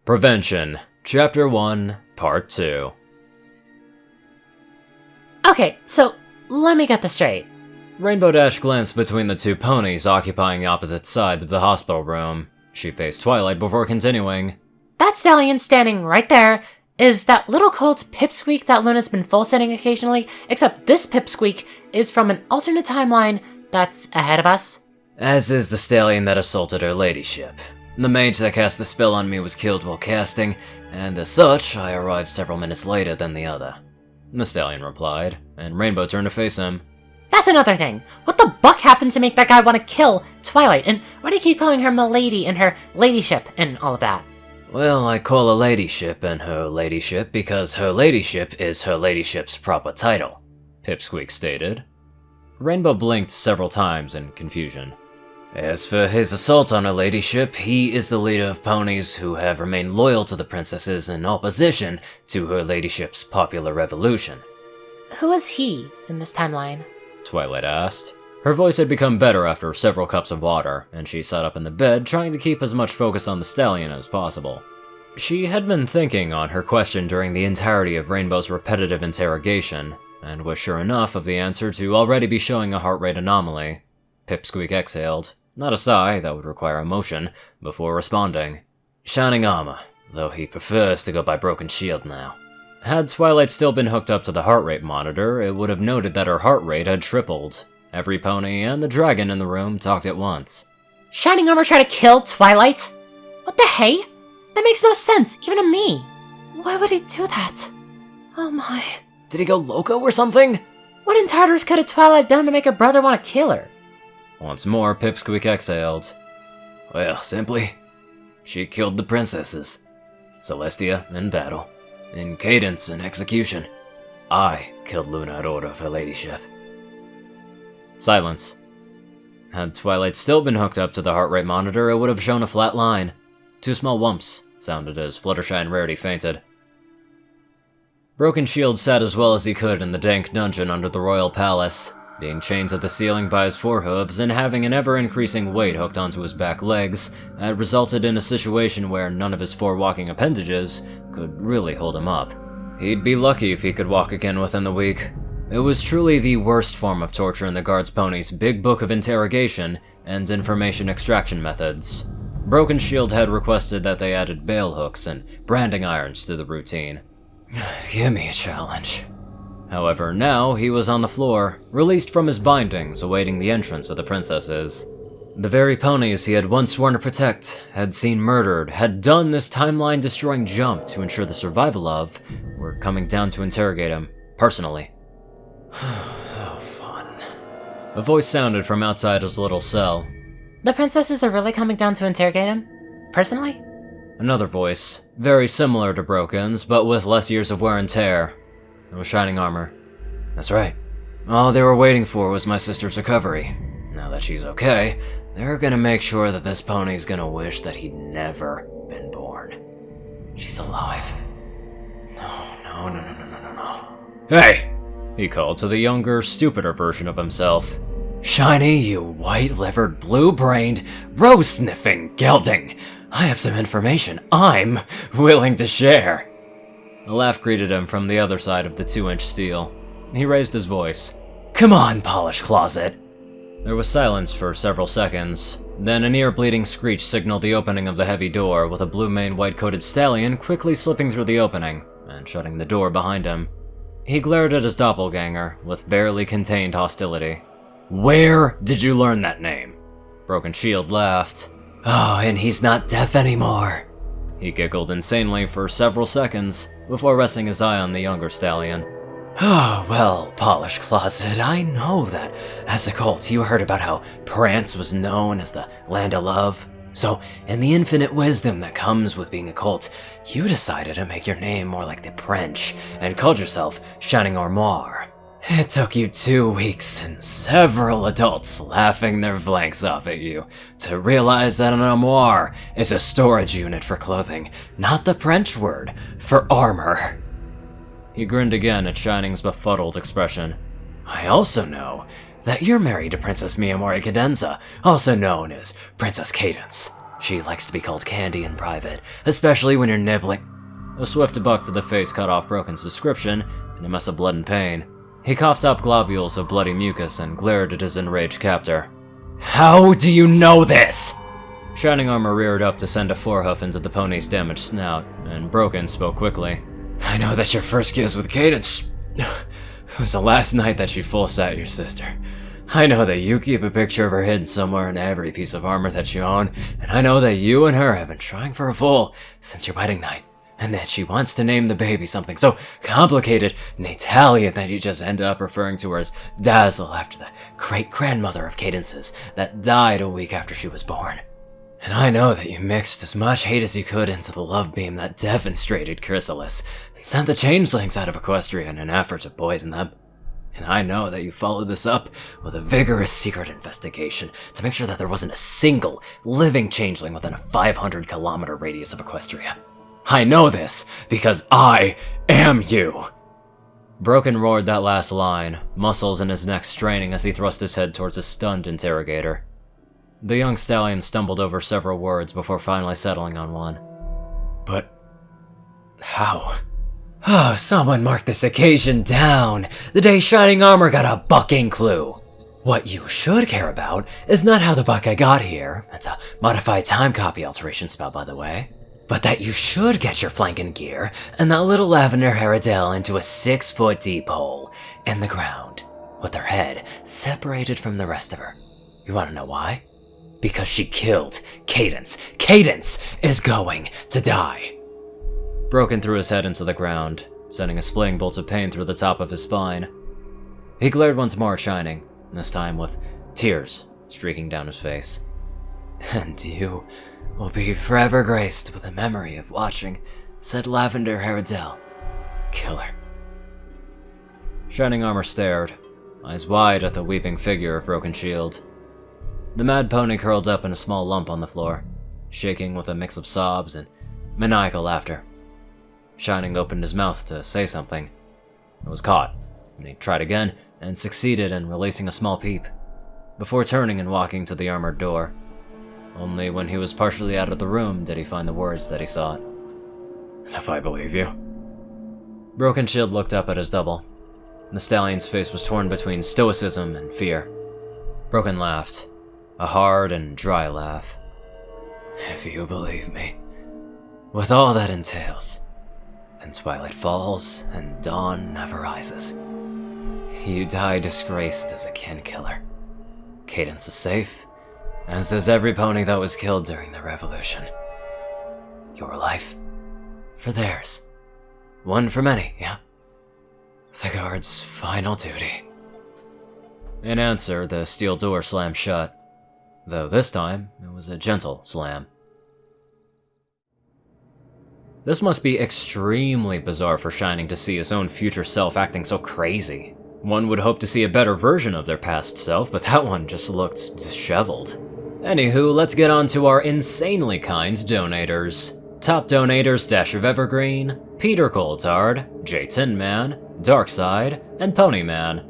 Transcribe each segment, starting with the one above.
Prevention, Chapter 1, Part 2. Okay, so let me get this straight. Rainbow Dash glanced between the two ponies occupying the opposite sides of the hospital room. She faced Twilight before continuing. That stallion standing right there is that little colt Pipsqueak that Luna's been full-setting occasionally, except this Pipsqueak is from an alternate timeline that's ahead of us. As is the stallion that assaulted her ladyship. The mage that cast the spell on me was killed while casting, and as such, I arrived several minutes later than the other. The stallion replied, and Rainbow turned to face him. That's another thing. What the buck happened to make that guy want to kill Twilight, and why do you keep calling her Milady and her ladyship and all of that? Well, I call a ladyship and her ladyship because her ladyship is her ladyship's proper title, Pipsqueak stated. Rainbow blinked several times in confusion. As for his assault on her ladyship, he is the leader of ponies who have remained loyal to the princesses in opposition to her ladyship's popular revolution. Who is he in this timeline? Twilight asked. Her voice had become better after several cups of water, and she sat up in the bed, trying to keep as much focus on the stallion as possible. She had been thinking on her question during the entirety of Rainbow's repetitive interrogation, and was sure enough of the answer to already be showing a heart rate anomaly. Pipsqueak exhaled, not a sigh that would require emotion, before responding. Shining armor, though he prefers to go by broken shield now. Had Twilight still been hooked up to the heart rate monitor, it would have noted that her heart rate had tripled. Every pony and the dragon in the room talked at once. Shining Armor tried to kill Twilight? What the hey? That makes no sense, even to me. Why would he do that? Oh my. Did he go loco or something? What in Tartarus could have Twilight done to make her brother want to kill her? Once more, Pipsqueak exhaled. Well, simply, she killed the princesses. Celestia in battle, in Cadence in execution. I killed Luna at order of her ladyship. Silence. Had Twilight still been hooked up to the heart rate monitor, it would have shown a flat line. Two small whumps sounded as Fluttershy and Rarity fainted. Broken Shield sat as well as he could in the dank dungeon under the royal palace, being chained to the ceiling by his forehooves and having an ever-increasing weight hooked onto his back legs had resulted in a situation where none of his four walking appendages could really hold him up. He'd be lucky if he could walk again within the week. It was truly the worst form of torture in the guard's pony's big book of interrogation and information extraction methods. Broken Shield had requested that they added bail hooks and branding irons to the routine. Give me a challenge. However, now he was on the floor, released from his bindings, awaiting the entrance of the princesses. The very ponies he had once sworn to protect, had seen murdered, had done this timeline-destroying jump to ensure the survival of, were coming down to interrogate him, personally. Oh, fun. A voice sounded from outside his little cell. The princesses are really coming down to interrogate him? Personally? Another voice, very similar to Broken's, but with less years of wear and tear. It was Shining Armor. That's right. All they were waiting for was my sister's recovery. Now that she's okay, they're gonna make sure that this pony's gonna wish that he'd never been born. She's alive. No. Hey! He called to the younger, stupider version of himself. Shiny, you white-livered, blue-brained, rose-sniffing gelding! I have some information I'm willing to share! A laugh greeted him from the other side of the 2-inch steel. He raised his voice. Come on, Polish Closet! There was silence for several seconds. Then an ear-bleeding screech signaled the opening of the heavy door, with a blue-maned, white-coated stallion quickly slipping through the opening and shutting the door behind him. He glared at his doppelganger, with barely contained hostility. Where did you learn that name? Broken Shield laughed. Oh, and he's not deaf anymore. He giggled insanely for several seconds, before resting his eye on the younger stallion. Oh, well, Polish Closet, I know that as a colt you heard about how Prance was known as the land of love. So, in the infinite wisdom that comes with being a colt, you decided to make your name more like the French and called yourself Shining Armoire. It took you 2 weeks and several adults laughing their flanks off at you to realize that an armoire is a storage unit for clothing, not the French word for armor. He grinned again at Shining's befuddled expression. I also know that you're married to Princess Miyamori Cadenza, also known as Princess Cadence. She likes to be called Candy in private, especially when you're nibbling. A swift buck to the face cut off Broken's description, and a mess of blood and pain. He coughed up globules of bloody mucus and glared at his enraged captor. How do you know this? Shining Armor reared up to send a forehoof into the pony's damaged snout, and Broken spoke quickly. I know that your first kiss with Cadence was the last night that she full sat your sister. I know that you keep a picture of her hidden somewhere in every piece of armor that you own, and I know that you and her have been trying for a foal since your wedding night, and that she wants to name the baby something so complicated and Italian that you just end up referring to her as Dazzle after the great-grandmother of Cadence's that died a week after she was born. And I know that you mixed as much hate as you could into the love beam that devastated Chrysalis, and sent the changelings out of Equestria in an effort to poison them. And I know that you followed this up with a vigorous secret investigation to make sure that there wasn't a single living changeling within a 500-kilometer radius of Equestria. I know this because I am you! Broken roared that last line, muscles in his neck straining as he thrust his head towards a stunned interrogator. The young stallion stumbled over several words before finally settling on one. But how? Oh, someone marked this occasion down. The day Shining Armor got a bucking clue. What you should care about is not how the buck I got here. It's a modified time copy alteration spell, by the way. But that you should get your flanking gear and that little Lavender Haradell into a 6-foot deep hole in the ground, with her head separated from the rest of her. You want to know why? Because she killed Cadence. Cadence is going to die. Broken threw his head into the ground, sending a splitting bolt of pain through the top of his spine. He glared once more at Shining, this time with tears streaking down his face. And you will be forever graced with a memory of watching said Lavender Haradell kill her. Shining Armor stared, eyes wide at the weeping figure of Broken Shield. The mad pony curled up in a small lump on the floor, shaking with a mix of sobs and maniacal laughter. Shining opened his mouth to say something. It was caught, and he tried again and succeeded in releasing a small peep, before turning and walking to the armored door. Only when he was partially out of the room did he find the words that he sought. If I believe you. Broken Shield looked up at his double. The stallion's face was torn between stoicism and fear. Broken laughed, a hard and dry laugh. If you believe me, with all that entails, then twilight falls and dawn never rises. You die disgraced as a kin killer. Cadence is safe, as is every pony that was killed during the revolution. Your life for theirs. One for many, yeah? The guard's final duty. In answer, the steel door slammed shut, though this time it was a gentle slam. This must be extremely bizarre for Shining to see his own future self acting so crazy. One would hope to see a better version of their past self, but that one just looked disheveled. Anywho, let's get on to our insanely kind donators. Top donators Dash of Evergreen, Peter Coulthard, J Tin Man, Darkside, and Ponyman.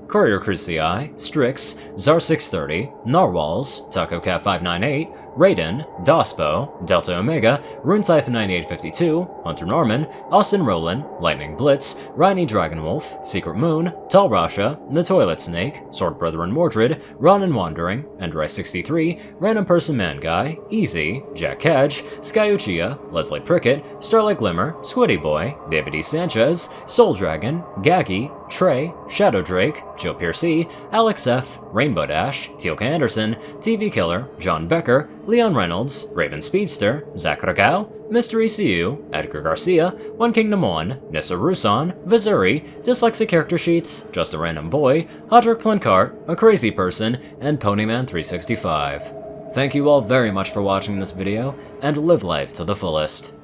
CourierCruz CI, Strix, Zar630, Narwhals, TacoCat598, Rayden, Dospo, Delta Omega, RuneScythe9852, Hunter Norman, Austin Rowland, Lightning Blitz, Rhynie Dragonwolf, Secret Moon, Tall Rasha, The Toilet Snake, Sword Brethren Mordred, Ron and Wandering, Endrice63, Random Person Man Guy, Easy, Jack Kedge, Sky Uchiha, Leslie Prickett, Starlight Glimmer, Squiddy Boy, David E. Sanchez, Soul Dragon, Gaggy, Trey, Shadow Drake, Joe Piercy, Alex F., Rainbow Dash, Teal'ca Anderson, TV Killer, John Becker, Leon Reynolds, Raven Speedster, Zach Ragao, Mr. ECU, Edgar Garcia, One Kingdom 1, Nissa Rusan, Vizuri, Dyslexic Character Sheets, Just a Random Boy, Hodrick Plinkart, A Crazy Person, and Ponyman365. Thank you all very much for watching this video, and live life to the fullest.